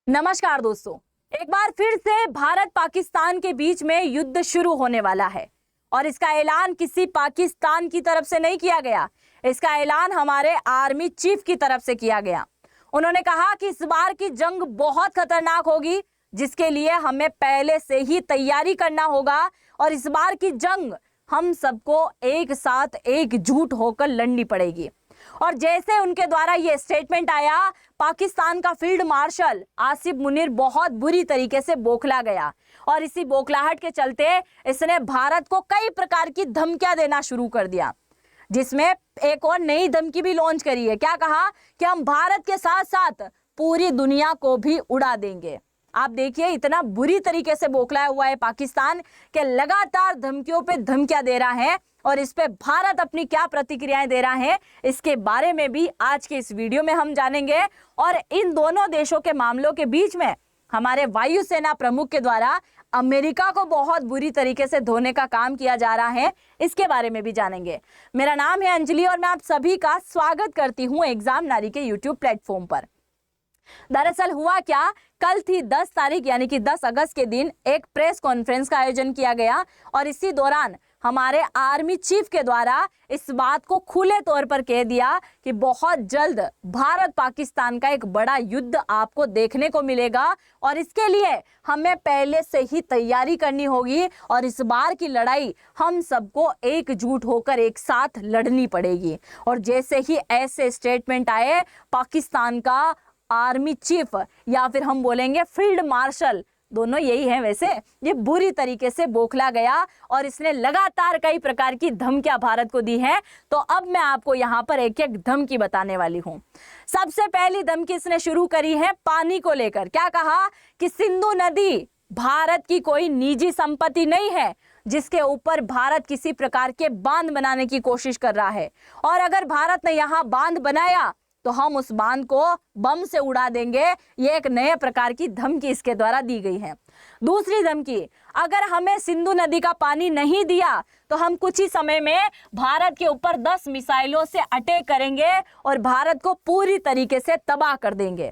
नमस्कार दोस्तों, एक बार फिर से भारत पाकिस्तान के बीच में युद्ध शुरू होने वाला है और इसका ऐलान किसी पाकिस्तान की तरफ से नहीं किया गया। इसका ऐलान हमारे आर्मी चीफ की तरफ से किया गया। उन्होंने कहा कि इस बार की जंग बहुत खतरनाक होगी, जिसके लिए हमें पहले से ही तैयारी करना होगा और इस बार की जंग हम सबको एक साथ एकजुट होकर लड़नी पड़ेगी। और जैसे उनके द्वारा ये स्टेटमेंट आया, पाकिस्तान का फील्ड मार्शल आसिफ मुनीर बहुत बुरी तरीके से बौखला गया और इसी बौखलाहट के चलते इसने भारत को कई प्रकार की धमकियां देना शुरू कर दिया, जिसमें एक और नई धमकी भी लॉन्च करी है। क्या कहा कि हम भारत के साथ साथ पूरी दुनिया को भी उड़ा देंगे। आप देखिए, इतना बुरी तरीके से बौखलाया हुआ है पाकिस्तान के लगातार धमकियों पे धमकियां दे रहा है और इस पे भारत अपनी क्या प्रतिक्रियाएं दे रहा है, इसके बारे में भी आज के इस वीडियो में हम जानेंगे। और इन दोनों देशों के मामलों के बीच में हमारे वायुसेना प्रमुख के द्वारा अमेरिका को बहुत बुरी तरीके से धोने का काम किया जा रहा है, इसके बारे में भी जानेंगे। मेरा नाम है अंजलि और मैं आप सभी का स्वागत करती हूँ एग्जाम नारी के यूट्यूब प्लेटफॉर्म पर। दरअसल हुआ क्या, कल थी 10 तारीख यानी कि 10 अगस्त के दिन एक प्रेस कॉन्फ्रेंस का आयोजन किया गया और इसी दौरान हमारे आर्मी चीफ के द्वारा इस बात को खुले तौर पर कह दिया कि बहुत जल्द भारत पाकिस्तान का एक बड़ा युद्ध आपको देखने को मिलेगा और इसके लिए हमें पहले से ही तैयारी करनी होगी और इस बार की लड़ाई हम सबको एकजुट होकर एक साथ लड़नी पड़ेगी। और जैसे ही ऐसे स्टेटमेंट आए, पाकिस्तान का आर्मी चीफ या फिर हम बोलेंगे फील्ड मार्शल, दोनों यही है वैसे, ये बुरी तरीके से बौखला गया और इसने लगातार कई प्रकार की धमकियां भारत को दी है। तो अब मैं आपको यहाँ पर एक एक धमकी बताने वाली हूँ। सबसे पहली धमकी इसने शुरू करी है पानी को लेकर। क्या कहा कि सिंधु नदी भारत की कोई निजी संपत्ति नहीं है जिसके ऊपर भारत किसी प्रकार के बांध बनाने की कोशिश कर रहा है, और अगर भारत ने यहाँ बांध बनाया तो हम उस बांध को बम से उड़ा देंगे। ये एक नए प्रकार की धमकी इसके द्वारा दी गई है। दूसरी धमकी, अगर हमें सिंधु नदी का पानी नहीं दिया तो हम कुछ ही समय में भारत के ऊपर 10 मिसाइलों से अटैक करेंगे और भारत को पूरी तरीके से तबाह कर देंगे।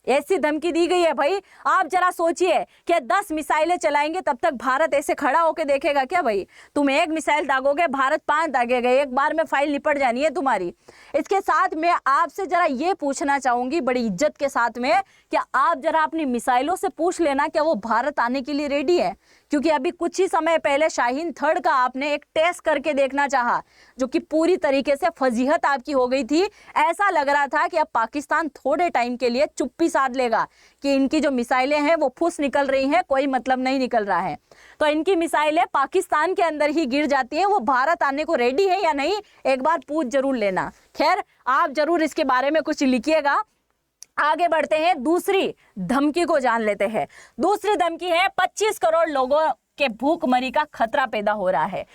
ऐसी धमकी दी गई है। भाई आप जरा सोचिए कि 10 मिसाइलें चलाएंगे तब तक भारत ऐसे खड़ा होकर देखेगा क्या? भाई तुम एक मिसाइल दागोगे, भारत 5 दागेगा, एक बार में फाइल निपट जानी है तुम्हारी। इसके साथ मैं आपसे जरा ये पूछना चाहूंगी बड़ी इज्जत के साथ में, क्या आप जरा अपनी मिसाइलों से पूछ लेना क्या वो भारत आने के लिए रेडी है? क्योंकि अभी कुछ ही समय पहले शाहीन 3 का आपने एक टेस्ट करके देखना चाहा, जो कि पूरी तरीके से फजीहत आपकी हो गई थी। ऐसा लग रहा था कि अब पाकिस्तान थोड़े टाइम के लिए चुप्पी साध लेगा कि इनकी जो मिसाइलें हैं वो फुस निकल रही हैं, कोई मतलब नहीं निकल रहा है। तो इनकी मिसाइलें पाकिस्तान के अंदर ही गिर जाती हैं। वो भारत आने को रेडी है या नहीं, एक बार पूछ जरूर लेना। खैर, आप जरूर इसके बारे में कुछ लिखिएगा। आगे बढ़ते हैं, दूसरी धमकी को जान लेते हैं। दूसरी धमकी है 25 करोड़ लोगों के भूखमरी का खतरा पैदा हो रहा है।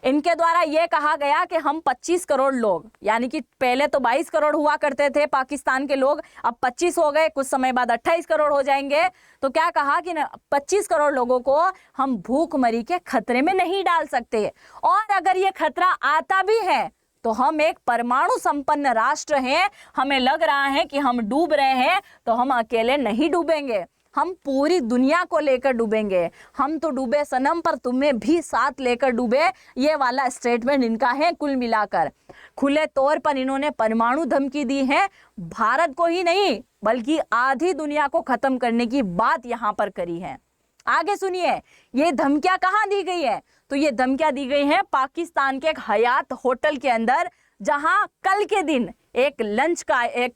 इनके द्वारा यह कहा गया कि हम 25 करोड़ लोग, यानी कि पहले तो 22 करोड़ हुआ करते थे पाकिस्तान के लोग, अब 25 हो गए, कुछ समय बाद 28 करोड़ हो जाएंगे। तो क्या कहा कि 25 करोड़ लोगों को हम भूखमरी के खतरे में नहीं डाल सकते, और अगर ये खतरा आता भी है तो हम एक परमाणु संपन्न राष्ट्र हैं। हमें लग रहा है कि हम डूब रहे हैं, तो हम अकेले नहीं डूबेंगे, हम पूरी दुनिया को लेकर डूबेंगे। हम तो डूबे सनम, पर तुम्हें भी साथ लेकर डूबे, ये वाला स्टेटमेंट इनका है। कुल मिलाकर खुले तौर पर इन्होंने परमाणु धमकी दी है। भारत को ही नहीं बल्कि आधी दुनिया को खत्म करने की बात यहां पर करी है। आगे सुनिए, ये धमकियां कहां दी गई है? तो ये धमकियां दी गई हैं पाकिस्तान के एक हयात होटल के अंदर, जहां कल के दिन एक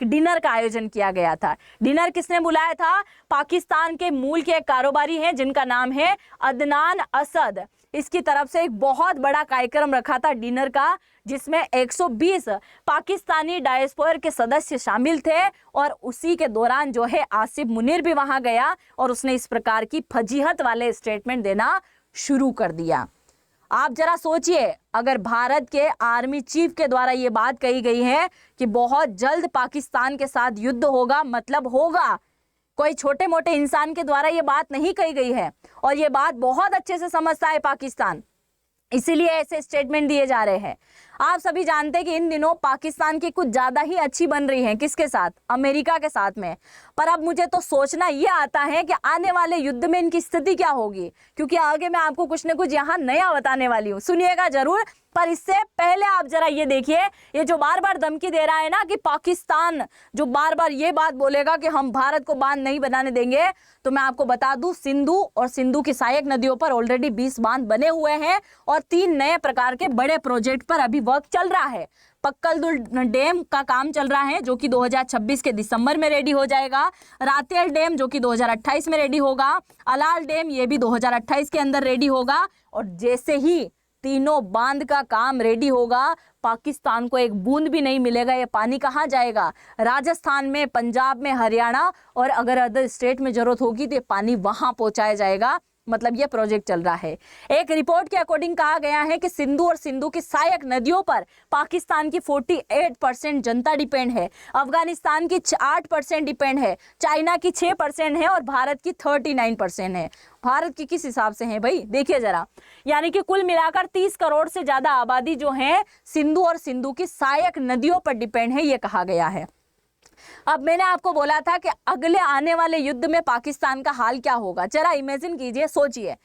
डिनर का आयोजन किया गया था। डिनर किसने बुलाया था? पाकिस्तान के मूल के एक कारोबारी हैं जिनका नाम है अदनान असद। इसकी तरफ से एक बहुत बड़ा कार्यक्रम रखा था डिनर का, जिसमें 120 पाकिस्तानी डायस्पोरा के सदस्य शामिल थे, और उसी के दौरान जो है आसिफ मुनीर भी वहां गया और उसने इस प्रकार की फजीहत वाले स्टेटमेंट देना शुरू कर दिया। आप जरा सोचिए, अगर भारत के आर्मी चीफ के द्वारा ये बात कही गई है कि बहुत जल्द पाकिस्तान के साथ युद्ध होगा, मतलब होगा, कोई छोटे मोटे इंसान के द्वारा ये बात नहीं कही गई है, और ये बात बहुत अच्छे से समझता है पाकिस्तान, इसीलिए ऐसे स्टेटमेंट दिए जा रहे हैं। आप सभी जानते हैं कि इन दिनों पाकिस्तान की कुछ ज्यादा ही अच्छी बन रही है, किसके साथ? अमेरिका के साथ में। पर अब मुझे तो सोचना ये आता है कि आने वाले युद्ध में इनकी स्थिति क्या होगी, क्योंकि आगे मैं आपको कुछ न कुछ यहाँ नया बताने वाली हूँ, सुनिएगा जरूर। पर इससे पहले आप जरा ये देखिए, ये जो बार बार धमकी दे रहा है ना कि पाकिस्तान जो बार बार ये बात बोलेगा कि हम भारत को बांध नहीं बनाने देंगे, तो मैं आपको बता दूं, सिंधु और सिंधु की सहायक नदियों पर ऑलरेडी 20 बांध बने हुए हैं और 3 नए प्रकार के बड़े प्रोजेक्ट पर अभी वर्क चल रहा है। पक्कल डैम का काम चल रहा है जो कि 2026 के दिसंबर में रेडी हो जाएगा। रातेल डैम जो कि 2028 में रेडी होगा। अलाल डैम ये भी 2028 के अंदर रेडी होगा। और जैसे ही तीनों बांध का काम रेडी होगा, पाकिस्तान को एक बूंद भी नहीं मिलेगा। ये पानी कहाँ जाएगा? राजस्थान में, पंजाब में, हरियाणा और अगर अदर स्टेट में जरूरत होगी तो ये पानी वहां पहुंचाया जाएगा। मतलब ये प्रोजेक्ट चल रहा है। एक रिपोर्ट के अकॉर्डिंग कहा गया है कि सिंधु और सिंधु की सहायक नदियों पर पाकिस्तान की 48% जनता डिपेंड है, अफगानिस्तान की 8% डिपेंड है, चाइना की 6% है और भारत की 39% है। भारत की किस हिसाब से है भाई? देखिए जरा, यानी कि कुल मिलाकर 30 करोड़ से ज्यादा आबादी जो है सिंधु और सिंधु की सहायक नदियों पर डिपेंड है, ये कहा गया है। अब मैंने आपको बोला था कि अगले आने वाले युद्ध में पाकिस्तान का हाल क्या होगा। जरा इमेजिन कीजिए, सोचिए,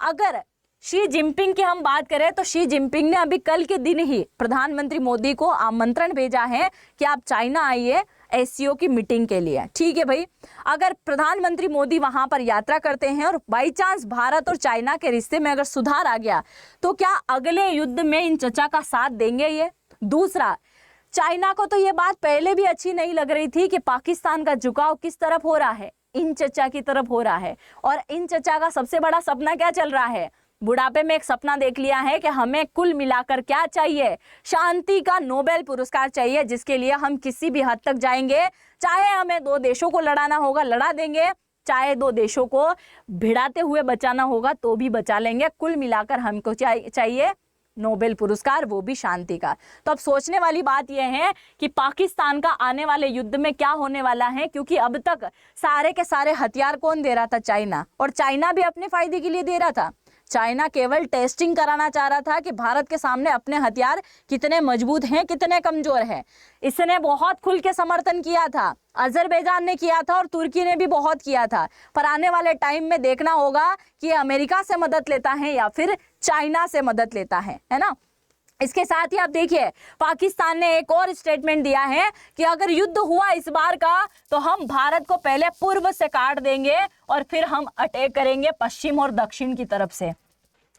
अगर शी जिनपिंग की हम बात करें तो शी जिनपिंग ने अभी कल के दिन ही प्रधानमंत्री मोदी को आमंत्रण भेजा है कि आप चाइना आइए एससीओ की मीटिंग के लिए। ठीक है भाई, अगर प्रधानमंत्री मोदी वहां पर यात्रा करते हैं और बाई चांस भारत और चाइना के रिश्ते में अगर सुधार आ गया तो क्या अगले युद्ध में इन चचा का साथ देंगे ये? दूसरा, चाइना को तो ये बात पहले भी अच्छी नहीं लग रही थी कि पाकिस्तान का झुकाव किस तरफ हो रहा है, इन चचा की तरफ हो रहा है। और इन चचा का सबसे बड़ा सपना क्या चल रहा है? बुढ़ापे में एक सपना देख लिया है कि हमें कुल मिलाकर क्या चाहिए? शांति का नोबेल पुरस्कार चाहिए, जिसके लिए हम किसी भी हद तक जाएंगे। चाहे हमें 2 देशों को लड़ाना होगा लड़ा देंगे, चाहे 2 देशों को भिड़ाते हुए बचाना होगा तो भी बचा लेंगे। कुल मिलाकर हमको चाहिए नोबेल पुरस्कार, वो भी शांति का। तो अब सोचने वाली बात यह है कि पाकिस्तान का आने वाले युद्ध में क्या होने वाला है, क्योंकि अब तक सारे के सारे हथियार कौन दे रहा था? चाइना। और चाइना भी अपने फायदे के लिए दे रहा था। चाइना केवल टेस्टिंग कराना चाह रहा था कि भारत के सामने अपने हथियार कितने मजबूत हैं, कितने कमजोर हैं। इसने बहुत खुल के समर्थन किया था, अजरबैजान ने किया था और तुर्की ने भी बहुत किया था। पर आने वाले टाइम में देखना होगा कि अमेरिका से मदद लेता है या फिर चाइना से मदद लेता है ना। इसके साथ ही आप देखिए, पाकिस्तान ने एक और स्टेटमेंट दिया है कि अगर युद्ध हुआ इस बार का तो हम भारत को पहले पूर्व से काट देंगे और फिर हम अटैक करेंगे पश्चिम और दक्षिण की तरफ से।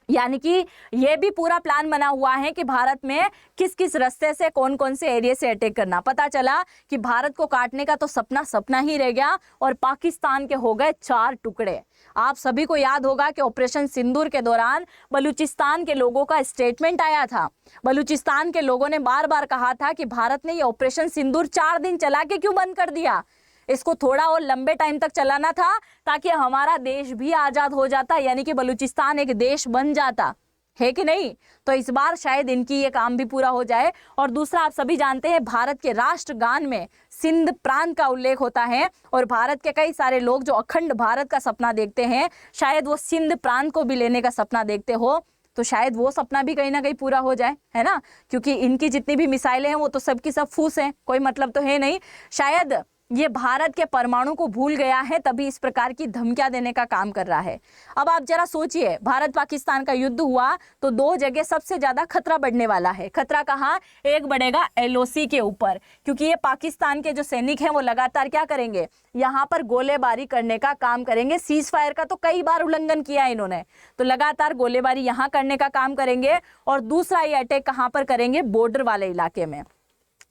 यानी कि ये भी पूरा प्लान बना हुआ है कि भारत में किस किस रास्ते से, कौन कौन से एरिया से अटैक करना। पता चला कि भारत को काटने का तो सपना ही रह गया और पाकिस्तान के हो गए 4 टुकड़े। आप सभी को याद होगा कि ऑपरेशन सिंदूर के दौरान बलूचिस्तान के लोगों का स्टेटमेंट आया था। बलूचिस्तान के लोगों ने बार बार कहा था कि भारत ने ये ऑपरेशन सिंदूर 4 दिन चला के क्यों बंद कर दिया? इसको थोड़ा और लंबे टाइम तक चलाना था ताकि हमारा देश भी आजाद हो जाता, यानी कि बलूचिस्तान एक देश बन जाता, है कि नहीं? तो इस बार शायद इनकी ये काम भी पूरा हो जाए। और दूसरा, आप सभी जानते हैं भारत के राष्ट्रगान में सिंध प्रांत का उल्लेख होता है और भारत के कई सारे लोग जो अखंड भारत का सपना देखते हैं, शायद वो सिंध प्रांत को भी लेने का सपना देखते हो, तो शायद वो सपना भी कहीं ना कहीं पूरा हो जाए, है ना। क्योंकि इनकी जितनी भी मिसाइलें हैं वो तो सबकी सब फूस हैं, कोई मतलब तो है नहीं। शायद ये भारत के परमाणु को भूल गया है, तभी इस प्रकार की धमकियां देने का काम कर रहा है। अब आप जरा सोचिए, भारत पाकिस्तान का युद्ध हुआ तो 2 जगह सबसे ज्यादा खतरा बढ़ने वाला है। खतरा कहाँ? एक बढ़ेगा LOC के ऊपर, क्योंकि ये पाकिस्तान के जो सैनिक हैं वो लगातार क्या करेंगे? यहाँ पर गोलेबारी करने का काम करेंगे। सीज फायर का तो कई बार उल्लंघन किया इन्होंने, तो लगातार गोलेबारी यहाँ करने का काम करेंगे। और दूसरा, ये अटैक कहाँ पर करेंगे? बॉर्डर वाले इलाके में।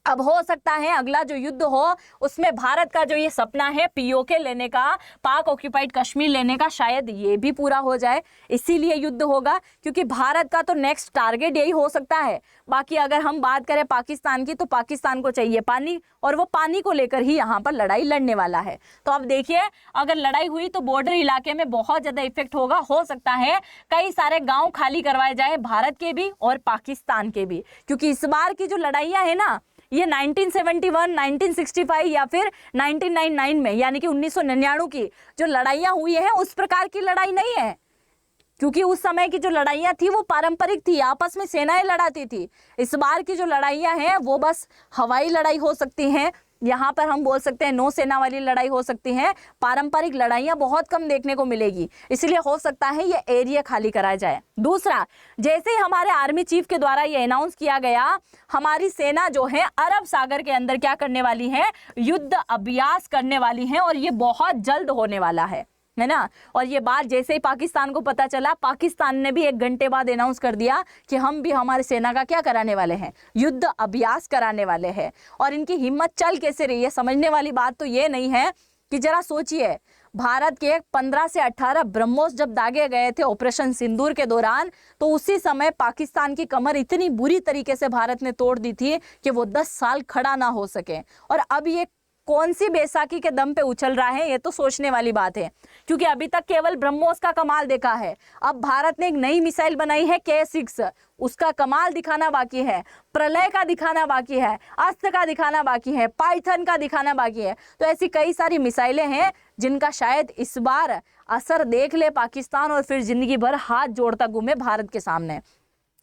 अब हो सकता है अगला जो युद्ध हो उसमें भारत का जो ये सपना है POK लेने का, पाक ऑक्यूपाइड कश्मीर लेने का, शायद ये भी पूरा हो जाए। इसीलिए युद्ध होगा, क्योंकि भारत का तो नेक्स्ट टारगेट यही हो सकता है। बाकी अगर हम बात करें पाकिस्तान की, तो पाकिस्तान को चाहिए पानी और वो पानी को लेकर ही यहाँ पर लड़ाई लड़ने वाला है। तो अब देखिए, अगर लड़ाई हुई तो बॉर्डर इलाके में बहुत ज्यादा इफेक्ट होगा। हो सकता है कई सारे गाँव खाली करवाए जाए, भारत के भी और पाकिस्तान के भी, क्योंकि इस बार की जो लड़ाइयाँ है ना, ये 1971, 1965 या फिर 1999 में, यानी कि 1999 की जो लड़ाइयाँ हुई हैं उस प्रकार की लड़ाई नहीं है। क्योंकि उस समय की जो लड़ाइयाँ थी वो पारंपरिक थी, आपस में सेनाएं लड़ाती थी। इस बार की जो लड़ाइयाँ हैं वो बस हवाई लड़ाई हो सकती हैं, यहाँ पर हम बोल सकते हैं नौसेना वाली लड़ाई हो सकती है। पारंपरिक लड़ाइयाँ बहुत कम देखने को मिलेगी, इसलिए हो सकता है ये एरिया खाली कराया जाए। दूसरा, जैसे ही हमारे आर्मी चीफ के द्वारा ये अनाउंस किया गया, हमारी सेना जो है अरब सागर के अंदर क्या करने वाली है, युद्ध अभ्यास करने वाली है, और ये बहुत जल्द होने वाला है ना। और ये बात जैसे ही पाकिस्तान को पता चला, पाकिस्तान ने भी 1 घंटे बाद अनाउंस कर दिया कि हम भी हमारी सेना का क्या कराने वाले हैं, युद्ध अभ्यास कराने वाले हैं। और इनकी हिम्मत चल कैसे रही है, समझने वाली बात तो ये नहीं है कि जरा सोचिए, भारत के 15 से 18 ब्रह्मोस जब दागे गए थे ऑपरेशन सिंदूर के दौरान, तो उसी समय पाकिस्तान की कमर इतनी बुरी तरीके से भारत ने तोड़ दी थी कि वो 10 साल खड़ा ना हो सके। और अब ये कौन सी बैसाखी के दम पे उछल रहा है, ये तो सोचने वाली बात है, क्योंकि अभी तक केवल ब्रह्मोस का कमाल देखा है। अब भारत ने एक नई मिसाइल बनाई है K6, उसका कमाल दिखाना बाकी है, प्रलय का दिखाना बाकी है, अस्त्र का दिखाना बाकी है, पाइथन का दिखाना बाकी है। तो ऐसी कई सारी मिसाइलें हैं जिनका शायद इस बार असर देख ले पाकिस्तान, और फिर जिंदगी भर हाथ जोड़ता घूमे भारत के सामने।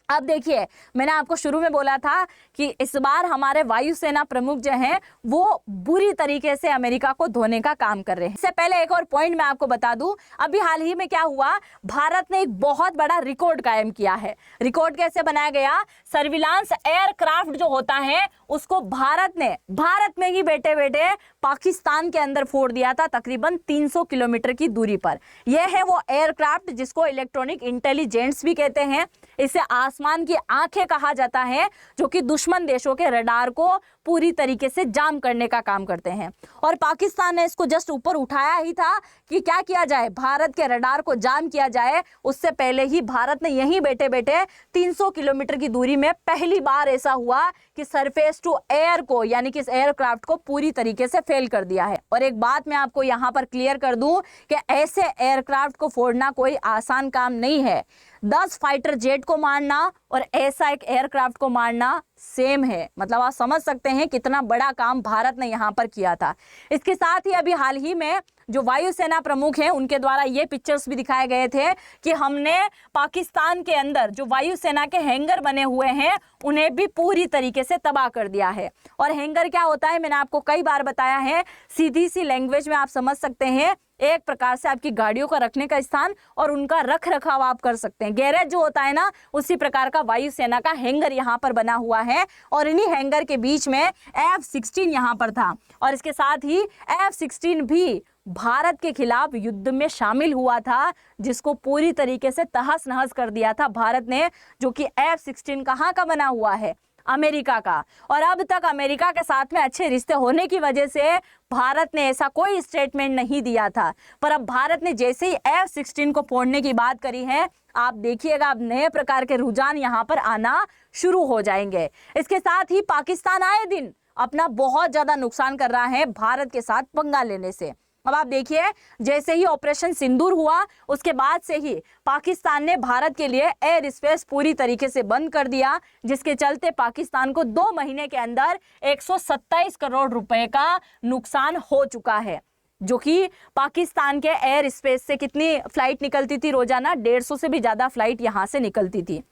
अब देखिए, मैंने आपको शुरू में बोला था कि इस बार हमारे वायुसेना प्रमुख जो हैं वो बुरी तरीके से अमेरिका को धोने का काम कर रहे हैं। इससे पहले एक और पॉइंट मैं आपको बता दूं, अभी हाल ही में क्या हुआ, भारत ने एक बहुत बड़ा रिकॉर्ड कायम किया है। रिकॉर्ड कैसे बनाया गया, सर्विलांस एयरक्राफ्ट जो होता है उसको भारत में ही बैठे बैठे पाकिस्तान के अंदर फोड़ दिया था, तकरीबन 300 किलोमीटर की दूरी पर। यह है वो एयरक्राफ्ट जिसको इलेक्ट्रॉनिक इंटेलिजेंस भी कहते हैं। इसे आसमान की आंखें कहा जाता है, जो कि दुश्मन देशों के रडार को पूरी तरीके से जाम करने का काम करते हैं। और पाकिस्तान ने इसको जस्ट ऊपर उठाया ही था कि क्या किया जाए, भारत के रडार को जाम किया जाए। उससे पहले ही भारत ने यहीं बैठे बैठे 300 किलोमीटर की दूरी में पहली बार ऐसा हुआ कि सरफेस टू एयर को, यानी कि इस एयरक्राफ्ट को पूरी तरीके से फेल कर दिया है। और एक बात मैं आपको यहाँ पर क्लियर कर दूं कि ऐसे एयरक्राफ्ट को फोड़ना कोई आसान काम नहीं है। 10 फाइटर जेट को मारना और ऐसा एक एयरक्राफ्ट को मारना सेम है। मतलब आप समझ सकते हैं कितना बड़ा काम भारत ने यहाँ पर किया था। इसके साथ ही अभी हाल ही में जो वायुसेना प्रमुख हैं उनके द्वारा ये पिक्चर्स भी दिखाए गए थे कि हमने पाकिस्तान के अंदर जो वायुसेना के हैंगर बने हुए हैं उन्हें भी पूरी तरीके से तबाह कर दिया है। और हैंगर क्या होता है मैंने आपको कई बार बताया है, सीधी सी लैंग्वेज में आप समझ सकते हैं, एक प्रकार से आपकी गाड़ियों का रखने का स्थान और उनका रख रखाव आप कर सकते हैं। गैरेज जो होता है ना, उसी प्रकार का वायुसेना का हैंगर यहाँ पर बना हुआ है। और इन्हीं हैंगर के बीच में F-16 यहाँ पर था। और इसके साथ ही F-16 भी भारत के खिलाफ युद्ध में शामिल हुआ था, जिसको पूरी तरीके से तहस नहस कर दिया था भारत ने। जो कि F-16 कहाँ का बना हुआ है, अमेरिका का। और अब तक अमेरिका के साथ में अच्छे रिश्ते होने की वजह से भारत ने ऐसा कोई स्टेटमेंट नहीं दिया था। पर अब भारत ने जैसे ही F-16 को फोड़ने की बात करी है, आप देखिएगा अब नए प्रकार के रुझान यहाँ पर आना शुरू हो जाएंगे। इसके साथ ही पाकिस्तान आए दिन अपना बहुत ज्यादा नुकसान कर रहा है भारत के साथ पंगा लेने से। अब आप देखिए, जैसे ही ऑपरेशन सिंदूर हुआ उसके बाद से ही पाकिस्तान ने भारत के लिए एयर स्पेस पूरी तरीके से बंद कर दिया, जिसके चलते पाकिस्तान को 2 महीने के अंदर 127 करोड़ रुपए का नुकसान हो चुका है। जो कि पाकिस्तान के एयर स्पेस से कितनी फ्लाइट निकलती थी रोजाना, 150 से भी ज्यादा फ्लाइट यहां से निकलती थी।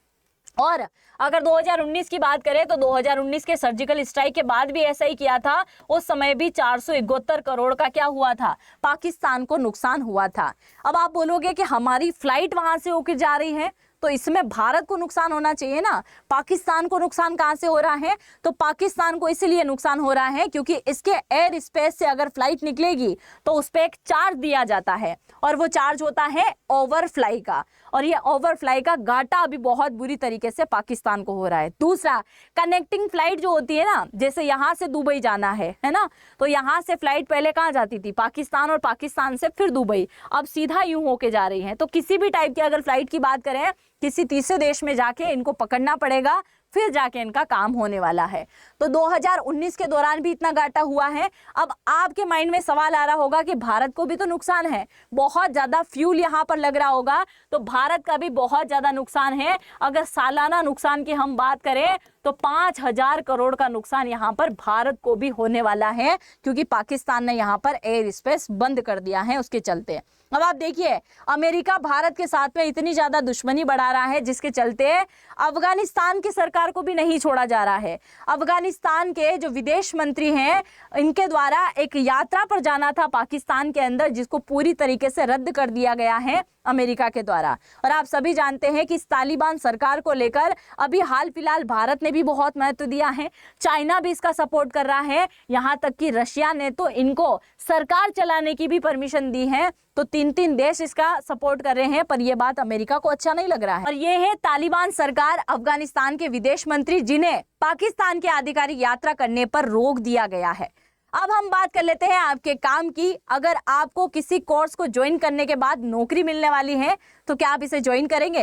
और अगर 2019 की बात करें तो 2019 के सर्जिकल स्ट्राइक के बाद भी ऐसा ही किया था। उस समय भी 471 करोड़ का क्या हुआ था, पाकिस्तान को नुकसान हुआ था। अब आप बोलोगे कि हमारी फ्लाइट वहां से होकर जा रही है तो इसमें भारत को नुकसान होना चाहिए ना, पाकिस्तान को नुकसान कहां से हो रहा है? तो पाकिस्तान को इसलिए नुकसान हो रहा है क्योंकि इसके एयर स्पेस से अगर फ्लाइट निकलेगी तो उस पर एक चार्ज दिया जाता है, और वो चार्ज होता है ओवरफ्लाई का। और ये ओवरफ्लाई का घाटा अभी बहुत बुरी तरीके से पाकिस्तान को हो रहा है। दूसरा, कनेक्टिंग फ्लाइट जो होती है ना, जैसे यहाँ से दुबई जाना है ना, तो यहाँ से फ्लाइट पहले कहाँ जाती थी, पाकिस्तान, और पाकिस्तान से फिर दुबई, अब सीधा यूं होके जा रही है। तो किसी भी टाइप की अगर फ्लाइट की बात करें, किसी तीसरे देश में जाके इनको पकड़ना पड़ेगा, फिर जाके इनका काम होने वाला है। तो 2019 के दौरान भी इतना घाटा हुआ है। अब आपके माइंड में सवाल आ रहा होगा कि भारत को भी तो नुकसान है, बहुत ज्यादा फ्यूल यहाँ पर लग रहा होगा, तो भारत का भी बहुत ज्यादा नुकसान है। अगर सालाना नुकसान की हम बात करें तो 5,000 करोड़ का नुकसान यहाँ पर भारत को भी होने वाला है, क्योंकि पाकिस्तान ने यहाँ पर एयर स्पेस बंद कर दिया है उसके चलते। अब आप देखिए, अमेरिका भारत के साथ में इतनी ज्यादा दुश्मनी बढ़ा रहा है, जिसके चलते अफगानिस्तान की सरकार को भी नहीं छोड़ा जा रहा है। अफगानिस्तान के जो विदेश मंत्री हैं, इनके द्वारा एक यात्रा पर जाना था पाकिस्तान के अंदर, जिसको पूरी तरीके से रद्द कर दिया गया है अमेरिका के द्वारा। और आप सभी जानते हैं कि इस तालिबान सरकार को लेकर अभी हाल फिलहाल भारत ने भी बहुत महत्व दिया है, चाइना भी इसका सपोर्ट कर रहा है, यहाँ तक कि रशिया ने तो इनको सरकार चलाने की भी परमिशन दी है। तो 3 देश इसका सपोर्ट कर रहे हैं, पर यह बात अमेरिका को अच्छा नहीं लग रहा है। और ये है तालिबान सरकार, अफगानिस्तान के विदेश मंत्री, जिन्हें पाकिस्तान के आधिकारिक यात्रा करने पर रोक दिया गया है। अब हम बात कर लेते हैं आपके काम की। अगर आपको किसी कोर्स को ज्वाइन करने के बाद नौकरी मिलने वाली है, तो क्या आप इसे ज्वाइन करेंगे?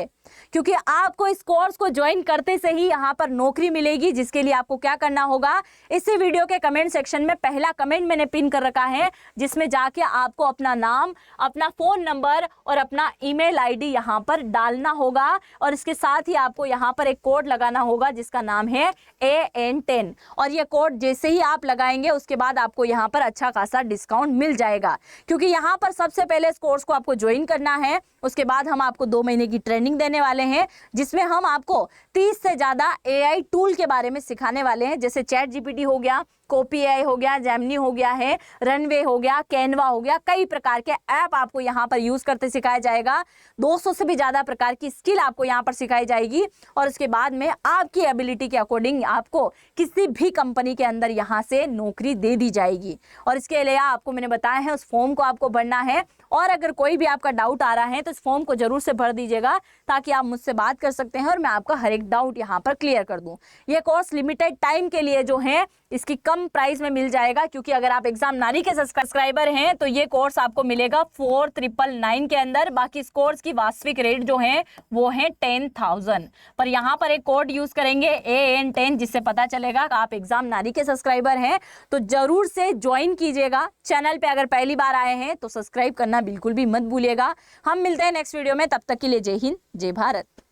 क्योंकि आपको इस कोर्स को ज्वाइन करते से ही यहाँ पर नौकरी मिलेगी, जिसके लिए आपको क्या करना होगा, इसी वीडियो के कमेंट सेक्शन में पहला कमेंट मैंने पिन कर रखा है, जिसमें जाके आपको अपना नाम, अपना फोन नंबर और अपना ईमेल आईडी यहाँ पर डालना होगा। और इसके साथ ही आपको यहाँ पर एक कोड लगाना होगा, जिसका नाम है AN10। और ये कोड जैसे ही आप लगाएंगे, उसके बाद आपको यहाँ पर अच्छा खासा डिस्काउंट मिल जाएगा। क्योंकि यहाँ पर सबसे पहले इस कोर्स को आपको ज्वाइन करना है, उसके बाद हम आपको 2 महीने की ट्रेनिंग देने वाले हैं, जिसमें हम आपको 30 से ज्यादा AI टूल के बारे में सिखाने वाले हैं। जैसे ChatGPT हो गया, कॉपी AI हो गया, जेमिनी हो गया है, रनवे हो गया, कैनवा हो गया, कई प्रकार के ऐप आपको यहाँ पर यूज करते सिखाया जाएगा। 200 से भी ज्यादा प्रकार की स्किल आपको यहाँ पर सिखाई जाएगी। और उसके बाद में आपकी एबिलिटी के अकॉर्डिंग आपको किसी भी कंपनी के अंदर यहाँ से नौकरी दे दी जाएगी। और इसके लिए आपको मैंने बताया है, उस फॉर्म को आपको भरना है। और अगर कोई भी आपका डाउट आ रहा है, तो इस फॉर्म को जरूर से भर दीजिएगा, ताकि आप मुझसे बात कर सकते हैं और मैं आपका हर एक डाउट यहाँ पर क्लियर कर दूं। ये कोर्स लिमिटेड टाइम के लिए जो है, इसकी कम प्राइस में मिल जाएगा, क्योंकि अगर आप एग्जाम नारी के सब्सक्राइबर हैं, तो ये कोर्स आपको मिलेगा 4,999 के अंदर। बाकी इस कोर्स की वास्तविक रेट जो है वो है 10,000। पर यहाँ पर एक कोड यूज करेंगे AN10, जिससे पता चलेगा कि आप एग्जाम नारी के सब्सक्राइबर हैं। तो जरूर से ज्वाइन कीजिएगा। चैनल पे अगर पहली बार आए हैं तो सब्सक्राइब करना बिल्कुल भी मत भूलिएगा। हम मिलते हैं नेक्स्ट वीडियो में, तब तक के लिए जय हिंद, जय भारत।